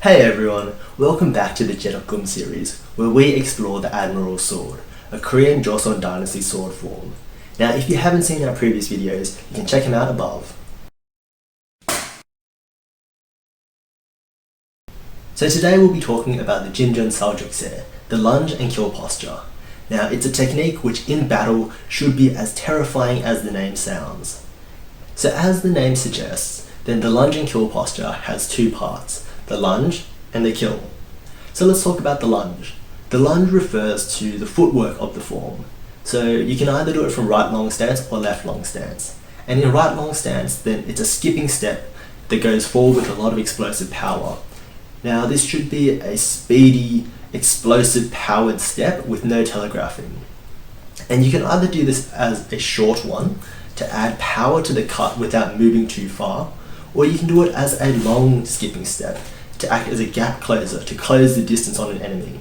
Hey everyone, welcome back to the Jedok Geom series, where we explore the Admiral sword, a Korean Joseon Dynasty sword form. Now if you haven't seen our previous videos, you can check them out above. So today we'll be talking about the Jinjun Saljukse, the lunge and kill posture. Now it's a technique which in battle should be as terrifying as the name sounds. So as the name suggests, then the lunge and kill posture has two parts, the lunge and the kill. So let's talk about the lunge. The lunge refers to the footwork of the form. So you can either do it from right long stance or left long stance. And in right long stance, then it's a skipping step that goes forward with a lot of explosive power. Now this should be a speedy, explosive powered step with no telegraphing. And you can either do this as a short one to add power to the cut without moving too far, or you can do it as a long skipping step to act as a gap closer to close the distance on an enemy.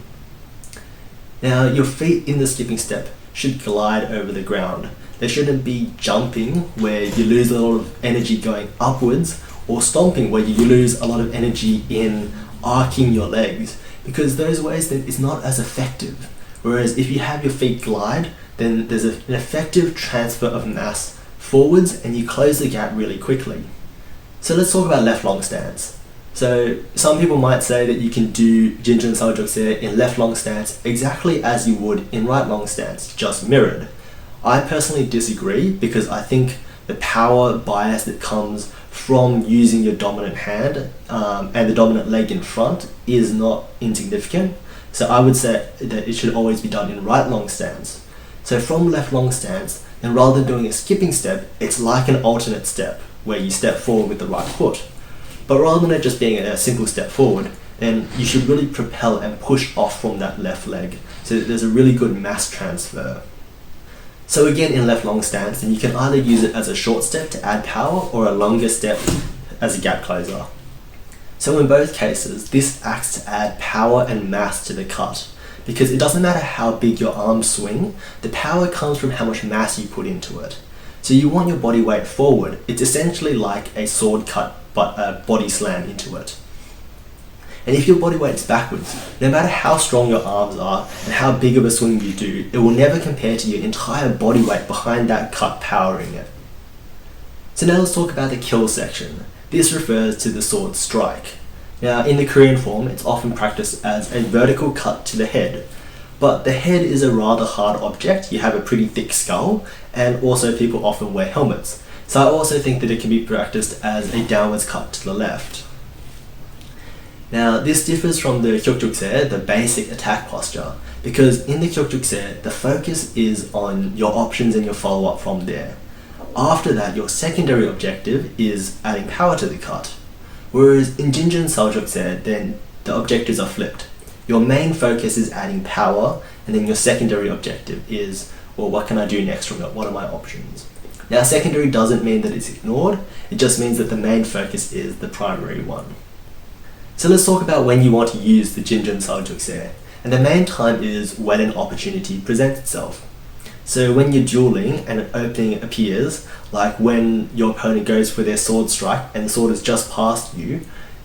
Now your feet in the skipping step should glide over the ground. They shouldn't be jumping where you lose a lot of energy going upwards, or stomping where you lose a lot of energy in arcing your legs, because those ways then it's not as effective. Whereas if you have your feet glide, then there's an effective transfer of mass forwards and you close the gap really quickly. So let's talk about left long stance. So some people might say that you can do Jinjun Saljukse in left long stance exactly as you would in right long stance, just mirrored. I personally disagree because I think the power bias that comes from using your dominant hand and the dominant leg in front is not insignificant. So I would say that it should always be done in right long stance. So from left long stance, then rather than doing a skipping step, it's like an alternate step where you step forward with the right foot. But rather than it just being a simple step forward, then you should really propel and push off from that left leg so that there's a really good mass transfer. So again, in left long stance, then you can either use it as a short step to add power or a longer step as a gap closer. So in both cases, this acts to add power and mass to the cut, because it doesn't matter how big your arms swing, the power comes from how much mass you put into it. So you want your body weight forward. It's essentially like a sword cut but a body slam into it. And if your body weight's backwards, no matter how strong your arms are and how big of a swing you do, it will never compare to your entire body weight behind that cut powering it. So now let's talk about the kill section. This refers to the sword strike. Now in the Korean form, it's often practiced as a vertical cut to the head. But the head is a rather hard object. You have a pretty thick skull, and also people often wear helmets. So I also think that it can be practiced as a downwards cut to the left. Now this differs from the Hyokjukse, the basic attack posture, because in the Hyokjukse, the focus is on your options and your follow-up from there. After that, your secondary objective is adding power to the cut. Whereas in Jinjun Saljukse, then the objectives are flipped. Your main focus is adding power, and then your secondary objective is, well, what can I do next from it? What are my options? Now secondary doesn't mean that it's ignored, it just means that the main focus is the primary one. So let's talk about when you want to use the Jinjun Saljukse, and the main time is when an opportunity presents itself. So when you're dueling and an opening appears, like when your opponent goes for their sword strike and the sword is just past you,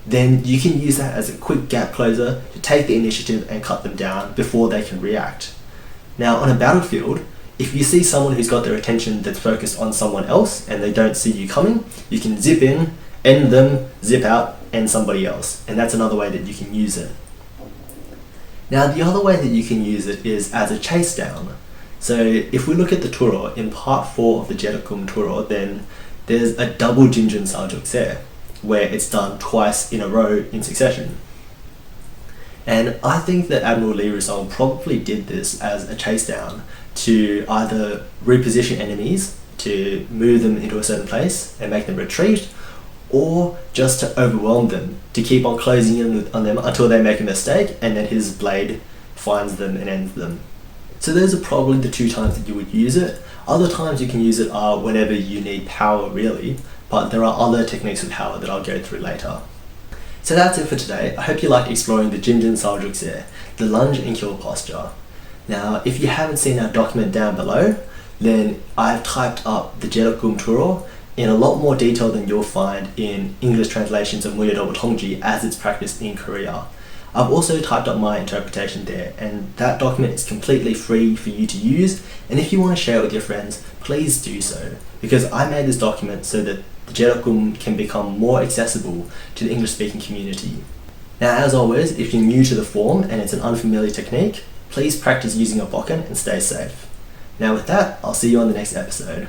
then you can use that as a quick gap closer to take the initiative and cut them down before they can react. Now on a battlefield, if you see someone who's got their attention that's focused on someone else and they don't see you coming, you can zip in, end them, zip out, end somebody else. And that's another way that you can use it. Now the other way that you can use it is as a chase down. So if we look at the Turo, in part 4 of the Jedok Geom Turo, then there's a double Jinjun Saljukse, where it's done twice in a row in succession. And I think that Admiral Lee Rusong probably did this as a chase down to either reposition enemies, to move them into a certain place and make them retreat, or just to overwhelm them, to keep on closing in on them until they make a mistake and then his blade finds them and ends them. So those are probably the two times that you would use it. Other times you can use it are whenever you need power really, but there are other techniques of power that I'll go through later. So that's it for today. I hope you liked exploring the Jinjun Saljukse, the lunge and kill posture. Now if you haven't seen our document down below, then I've typed up the Jedok Geom Turo in a lot more detail than you'll find in English translations of Muyado Tongji as it's practiced in Korea. I've also typed up my interpretation there, and that document is completely free for you to use, and if you want to share it with your friends, please do so, because I made this document so that the Jedok Geom can become more accessible to the English speaking community. Now, as always, if you're new to the form and it's an unfamiliar technique, please practice using a bokken and stay safe. Now with that, I'll see you on the next episode.